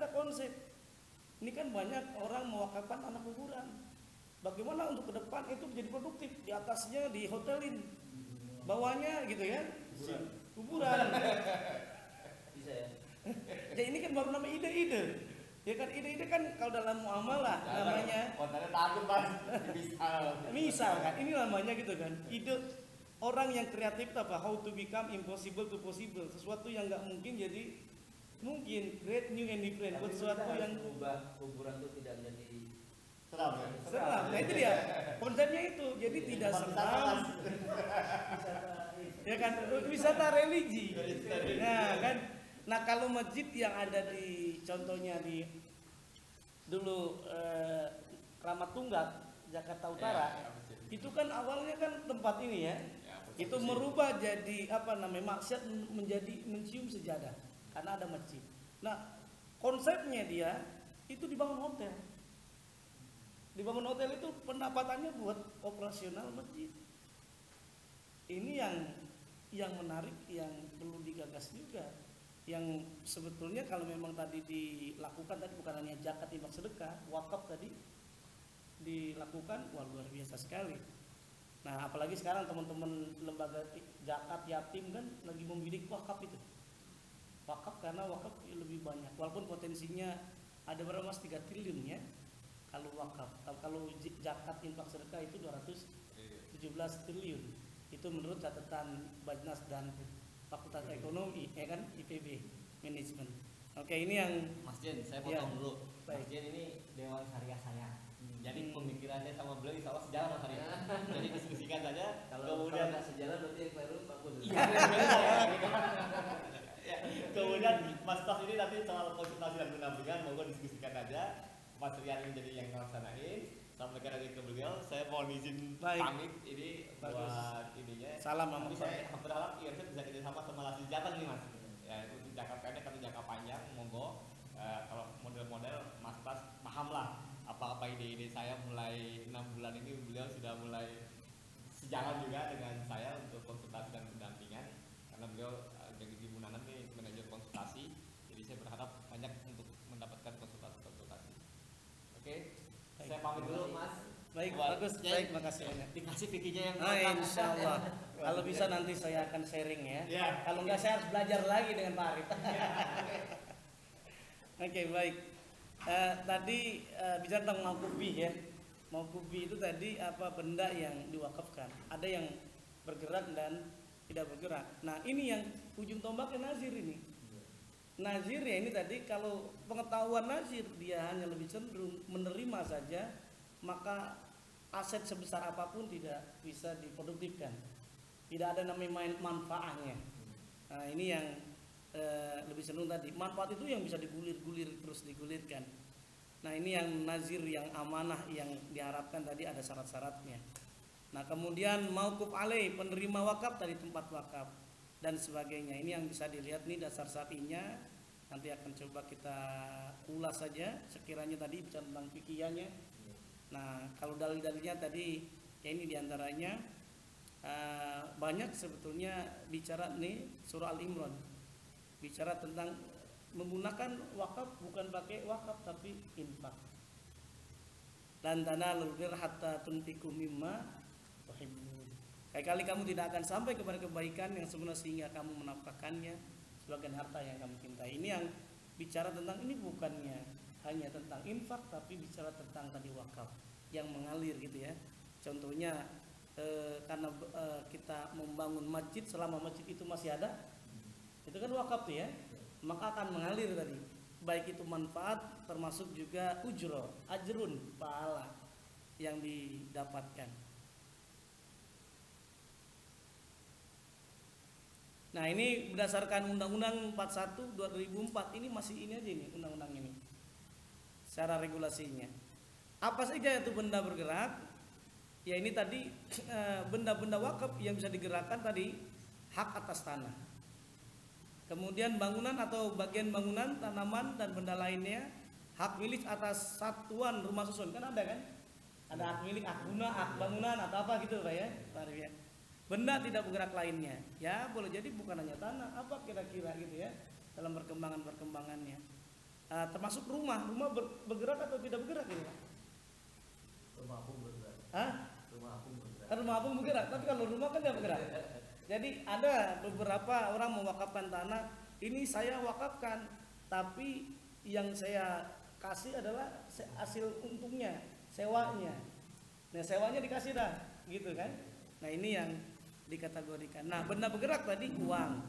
ada konsep. Ini kan banyak orang mewakafkan tanah kuburan. Bagaimana untuk ke depan itu menjadi produktif? Di atasnya dihotelin, bawahnya gitu ya, kuburan. Bisa ya. Ya ini kan baru nama ide-ide. Ya kan ide-ide kan kalau dalam muamalah namanya. Kontennya takut Mas. Misal kan ini namanya gitu kan. Ide orang yang kreatif itu apa? How to become impossible to possible. Sesuatu yang nggak mungkin jadi mungkin. Great new and different. Buat sesuatu yang ubah kuburan itu tidak menjadi Seram ya? seram. Nah itu dia konsepnya itu. Jadi tidak seram. Ya kan wisata religi. Nah kan. Nah kalau masjid yang ada di contohnya di dulu Kramat Tunggak Jakarta Utara itu kan awalnya kan tempat ini ya, itu merubah jadi apa namanya maksiat menjadi mencium sejadah karena ada masjid. Nah konsepnya dia itu dibangun hotel. Dibangun hotel itu pendapatannya buat operasional masjid. Ini yang menarik yang perlu digagas juga. Yang sebetulnya kalau memang tadi dilakukan tadi bukan hanya zakat infak sedekah, wakaf tadi dilakukan, wah luar biasa sekali. Nah apalagi sekarang teman-teman lembaga zakat yatim kan lagi membidik wakaf itu. Wakaf karena wakaf lebih banyak, walaupun potensinya ada berapa Mas 3 triliun ya. Kalau wakaf, kalau zakat infak sedekah itu 217 triliun. Itu menurut catatan Bajnas dan Fakultas Ekonomi, ya kan, IPB, manajemen. Oke, ini yang Mas Jen, saya potong dulu. Baik. Mas Jen ini dewan syariah saya. Jadi pemikirannya sama beliau insya Allah sejalan Mas Hari. Jadi diskusikan saja. kalau nggak sejalan berarti yang baru bagus. Iya. Kemudian Mas Tas ini nanti soal konsultasi dan pendampingan monggo diskusikan aja. Mas Rian ini jadi yang ngelaksanain. Sampaikan lagi ke beliau. Saya mohon izin pamit ini buat ininya. salam Tapi sama saya berharap IRC bisa kerjasama sama Lasi Jateng nih Mas. Ya itu jangka pendek atau jangka panjang monggo. Kalau model-model Mas Tas paham lah apa-apa ide-ide saya mulai 6 bulan ini beliau sudah mulai sejalan juga dengan saya untuk konsultasi dan pendampingan karena beliau jadi di Munanan nih manajer konsultasi, jadi saya berharap banyak untuk mendapatkan konsultasi. Oke, saya pamit dulu Mas. Baik, Buat bagus, Jen, baik, makasih banyak. dikasih pikinya yang Insya Allah. Kalau bisa nanti saya akan sharing ya. Ya. Kalau enggak saya harus belajar lagi dengan Pak Arif. Oke, baik. Tadi bicara tentang mauqufi ya. Mauqufi itu tadi apa benda yang diwakafkan. Ada yang bergerak dan tidak bergerak. Nah ini yang ujung tombaknya nazir ini. Nazir ya ini tadi kalau pengetahuan nazir dia hanya lebih cenderung menerima saja, maka aset sebesar apapun tidak bisa diproduktifkan. Tidak ada namanya manfaatnya. Nah ini yang lebih cenderung tadi. Manfaat itu yang bisa digulir-gulir terus digulirkan. Nah ini yang nazir yang amanah yang diharapkan tadi ada syarat-syaratnya. Nah kemudian mauquf alaih penerima wakaf dari tempat wakaf dan sebagainya. Ini yang bisa dilihat nih dasar syar'inya. Nanti akan coba kita ulas saja sekiranya tadi bicara tentang fikihnya. Nah kalau dalil-dalilnya tadi ya ini diantaranya banyak sebetulnya bicara nih surah Al-Imran bicara tentang menggunakan wakaf bukan pakai wakaf tapi infak. Lan tanalul birra hatta tunfiqu mimma tuhibbun. Kali-kali kamu tidak akan sampai kepada kebaikan yang sebenarnya sehingga kamu menafkahkannya sebagian harta yang kamu cintai. Ini yang bicara tentang ini bukannya hanya tentang infak tapi bicara tentang tadi wakaf yang mengalir gitu ya. Contohnya karena kita membangun masjid selama masjid itu masih ada, itu kan wakaf tuh ya, maka akan mengalir tadi. Baik itu manfaat termasuk juga ujro, ajrun, pahala yang didapatkan. Nah ini berdasarkan Undang-Undang 41 2004 ini masih ini aja ini undang-undang ini. Secara regulasinya. Apa saja itu benda bergerak? Ya ini tadi benda-benda wakaf yang bisa digerakkan tadi hak atas tanah. Kemudian bangunan atau bagian bangunan, tanaman dan benda lainnya hak milik atas satuan rumah susun kan ada kan? Ada hak milik, hak guna, hak bangunan atau apa gitu Pak ya? Ya. Benda tidak bergerak lainnya. Ya boleh jadi bukan hanya tanah, apa kira-kira gitu ya dalam perkembangannya. termasuk rumah bergerak atau tidak bergerak ini Pak? Rumah apung bergerak. Hah? Rumah apung bergerak. Kan rumah apung bergerak, tapi kalau rumah kan tidak bergerak. Jadi ada beberapa orang mewakafkan tanah, ini saya wakafkan, tapi yang saya kasih adalah hasil untungnya, sewanya. Nah sewanya dikasih dah, gitu kan? Nah ini yang dikategorikan. Nah benda bergerak tadi uang,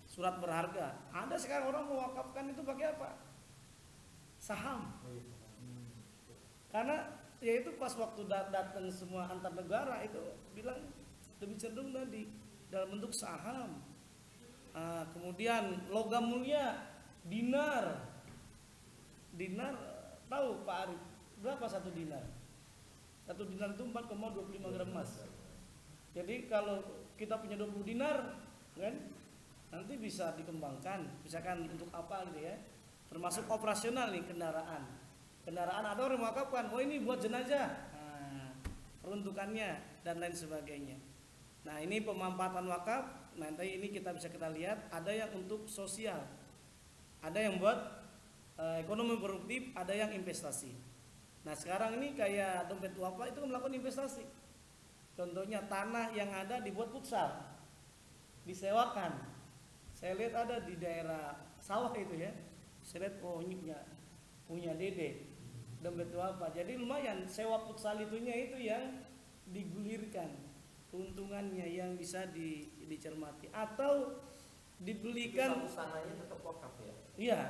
surat berharga. Ada sekarang orang mewakafkan itu pakai apa? Saham. Karena ya itu pas waktu datang semua antar negara itu bilang lebih cenderung tadi dalam bentuk saham. Kemudian logam mulia, dinar. Dinar tahu Pak Arif berapa satu dinar? Satu dinar itu 4,25 gram emas. Jadi kalau kita punya 20 dinar kan nanti bisa dikembangkan, misalkan untuk apa gitu ya. Termasuk operasional nih kendaraan. Kendaraan ada orang mewakafkan, oh ini buat jenazah. Peruntukannya dan lain sebagainya. Nah, ini pemanfaatan wakaf. Nanti ini kita lihat ada yang untuk sosial. Ada yang buat ekonomi produktif, ada yang investasi. Nah, sekarang ini kayak dompet duafa itu melakukan investasi. Contohnya tanah yang ada dibuat futsal. Disewakan. Saya lihat ada di daerah sawah itu ya. Saya lihat oh ini punya Dede dompet duafa. Jadi lumayan sewa futsal itunya itu yang digulirkan keuntungannya yang bisa dicermati atau dibelikan. Satu tanahnya tetap wakaf ya. Iya.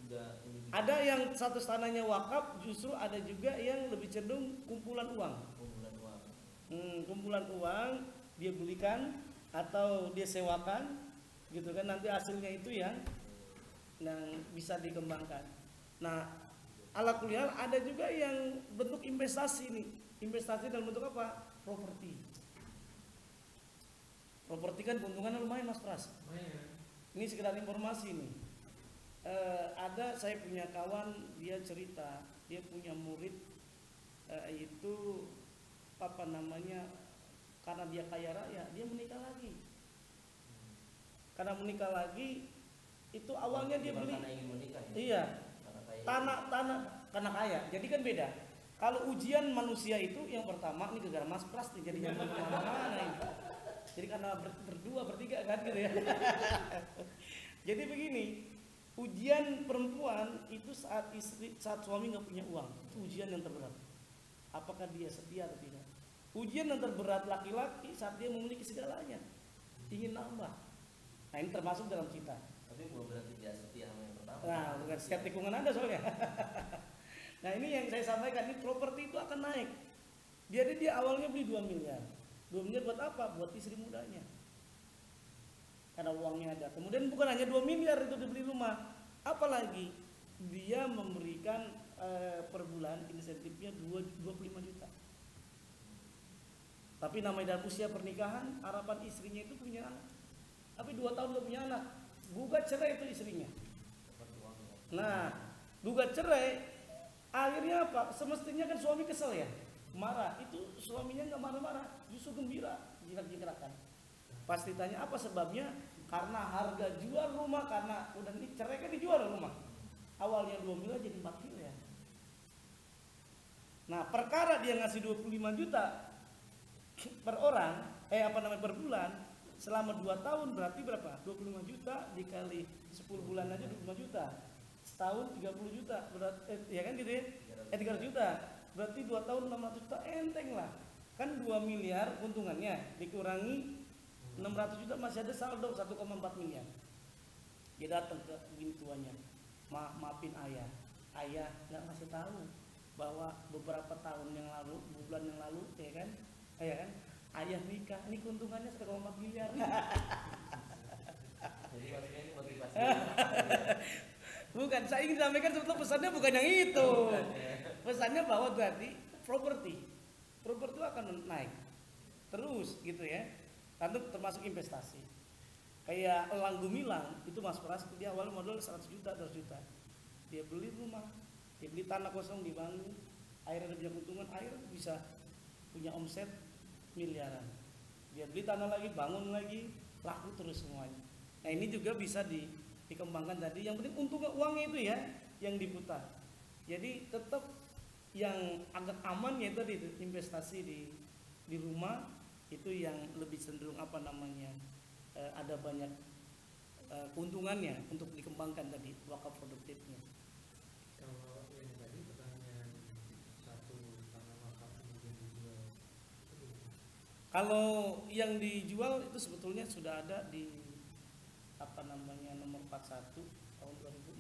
Sudah ini. Ada yang satu tanahnya wakaf, justru ada juga yang lebih cenderung kumpulan uang. Kumpulan uang. Kumpulan uang dia belikan atau dia sewakan, gitu kan nanti hasilnya itu yang bisa dikembangkan. Nah, ala kuliah ada juga yang bentuk investasi nih. Investasi dalam bentuk apa? Properti. Properti kan keuntungannya lumayan Mas Pras. Ini sekedar informasi nih. Ada saya punya kawan dia cerita dia punya murid itu apa namanya karena dia kaya raya dia menikah lagi. Karena menikah lagi itu awalnya dia beli. Karena ingin menikah. Ya? Iya. Tanah karena kaya. Jadi kan beda. Kalau ujian manusia itu yang pertama ini gara-gara Mas Pras nih jadinya kemana-mana ini. Jadi karena berdua bertiga kan gitu ya. Jadi begini, ujian perempuan itu saat suami nggak punya uang, itu ujian yang terberat. Apakah dia setia atau tidak? Ujian yang terberat laki-laki saat dia memiliki segalanya, ingin nambah. Nah ini termasuk dalam kita. Tapi bukan berarti dia setia sama yang pertama. Nah bukan setiap tikungan Anda soalnya. Nah ini yang saya sampaikan, ini properti itu akan naik. Jadi dia awalnya beli 2 miliar. 2 miliar buat apa? Buat istri mudanya. Karena uangnya ada. Kemudian bukan hanya 2 miliar itu dibeli rumah. Apalagi dia memberikan per bulan insentifnya 25 juta. Tapi namanya dalam usia pernikahan, harapan istrinya itu punya anak. Tapi 2 tahun gak punya anak. Gugat cerai itu istrinya. Nah, gugat cerai, akhirnya apa? Semestinya kan suami kesel ya, marah. Itu suaminya nggak marah-marah, justru gembira, jinak-jinakan. Pasti tanya apa sebabnya? Karena harga jual rumah, karena udah cerai kan dijual rumah. Awalnya 2 miliar jadi 4 miliar. Nah, perkara dia ngasih 25 juta per orang, per bulan, selama 2 tahun berarti berapa? 25 juta dikali 10 bulan aja 25 juta. Setahun 30 juta, berarti ya kan gitu ya? 300 juta. Berarti 2 tahun 600 juta enteng lah. Kan 2 miliar untungannya dikurangi 600 juta masih ada saldo 1,4 miliar. Dia datang ke bini tuanya. Maafin ayah. Ayah nggak ngasih tahu bahwa beberapa tahun yang lalu, bulan yang lalu, ya kan? Ayah nikah, ini keuntungannya 1,4 miliar. Jadi maksudnya ini motivasi. Bukan, saya ingin sampaikan sebetulnya pesannya bukan yang itu. Pesannya bahwa tadi properti akan naik terus gitu ya. Tentu termasuk investasi. Kayak Elang Gumilang itu Mas Pras dia awalnya modal 100 juta, 200 juta. Dia beli rumah, dia beli tanah kosong dibangun, akhirnya dia punya keuntungan, akhirnya bisa punya omset miliaran. Dia beli tanah lagi, bangun lagi, laku terus semuanya. Nah ini juga bisa dikembangkan tadi. Yang penting untungnya uangnya itu ya yang diputar. Jadi tetap yang agak aman ya tadi itu investasi di rumah itu yang lebih cenderung apa namanya ada banyak keuntungannya untuk dikembangkan tadi wakaf produktifnya. Kalau yang tadi pertanyaan satu tanah wakaf kemudian dijual, Kalau yang dijual itu sebetulnya sudah ada di apa namanya nomor 41 tahun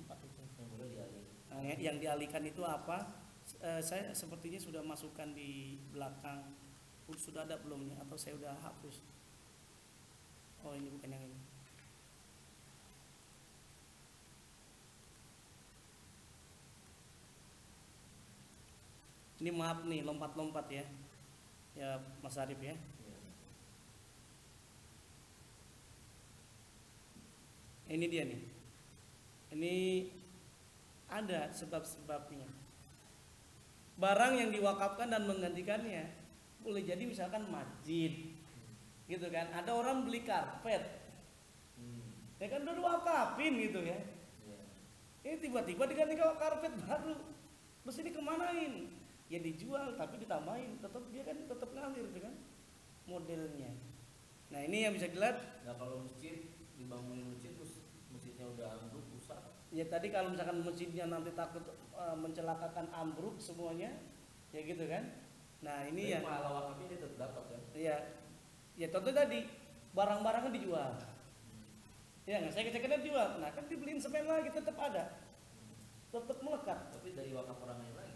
2004 itu. Yang boleh dialih. Nah, yang dialihkan itu apa? Saya sepertinya sudah masukkan di belakang. Sudah ada belumnya atau saya udah hapus? Oh ini bukan yang ini. Ini maaf nih lompat-lompat ya. Ya Mas Arif ya. Iya. Ini dia nih. Ini ada sebab-sebabnya. Barang yang diwakafkan dan menggantikannya boleh jadi misalkan masjid, gitu kan? Ada orang beli karpet, ya kan udah diwakafin gitu ya. Iya. Ini tiba-tiba diganti karpet baru, terus ini kemanain? Ya dijual tapi ditambahin, tetap dia kan tetap ngalir gitu kan modelnya. Nah ini yang bisa dilihat. Nah kalau masjid dibangunin masjid terus masjidnya udah ambruk rusak. Ya tadi kalau misalkan masjidnya nanti takut mencelakakan ambruk semuanya, ya gitu kan. Nah ini Tapi ya. pahala wakafnya dia tetap dapat kan. Ya, ya contoh tadi barang-barangnya dijual. Ya nggak saya keceknya dijual. Nah kan dibeliin semen lagi tetap ada, tetap melekat. Tapi dari wakaf orang lain lagi